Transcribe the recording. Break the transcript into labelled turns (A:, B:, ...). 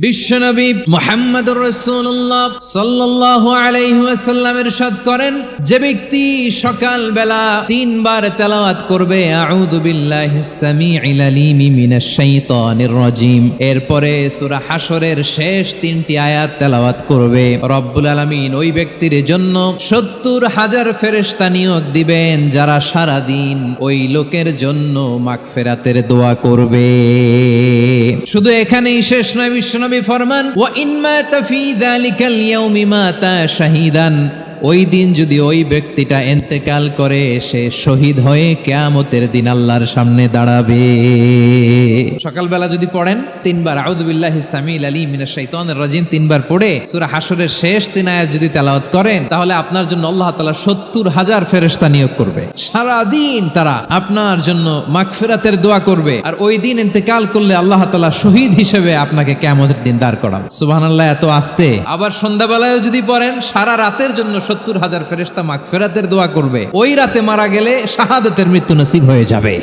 A: বিশ্বনবী মুহাম্মদুর রাসূলুল্লাহ সাল্লাল্লাহু আলাইহি ওয়াসাল্লাম ইরশাদ করেন, যে ব্যক্তি সকাল বেলা 3 বার তেলাওয়াত করবে আউযু বিল্লাহিস সামিউল আলিম মিনাশ শাইতানির রাজিম, এরপরে সূরা হাশরের শেষ 3টি আয়াত তেলাওয়াত করবে, রব্বুল আলামিন ওই ব্যক্তির জন্য 70,000 ফেরেশতা নিয়োগ দিবেন যারা সারা দিন ওই লোকের জন্য মাগফিরাতের দোয়া করবে। শুধু এখানেই শেষ নয়, বিশ্বনবী ফরমান ওয়া ইন মাতা ফি যালিকাল ইয়াউমি মাতা শাহীদান, ওই দিন যদি ওই ব্যক্তিটা ইন্তেকাল করে সে শহীদ হয়ে কিয়ামতের দিন আল্লাহর সামনে দাঁড়াবে। সকালবেলা যদি পড়েন 3 বার আউযু বিল্লাহিস সামিউল আলিম মিনাশ শাইতানির রাজিম 3 বার পড়ে সূরা হাশরের শেষ 3 আয়াত যদি তেলাওয়াত করেন, তাহলে আপনার জন্য আল্লাহ তাআলা 70,000 ফেরেশতা নিয়োগ করবে। সারা দিন তারা আপনার জন্য মাগফিরাতের দোয়া করবে, আর ওই দিন ইন্তেকাল করলে আল্লাহ তাআলা শহীদ হিসেবে আপনাকে কিয়ামতের দিন দাঁড় করাবে। সুবহানাল্লাহ, এত আস্তে। আবার সন্ধ্যাবেলায় যদি পড়েন, সারা রাতের জন্য 70,000 ফেরেশতা মাগফিরাতের দোয়া করবে। ওই রাতে মারা গেলে শাহাদাতের মৃত্যু নসিব হয়ে যাবে।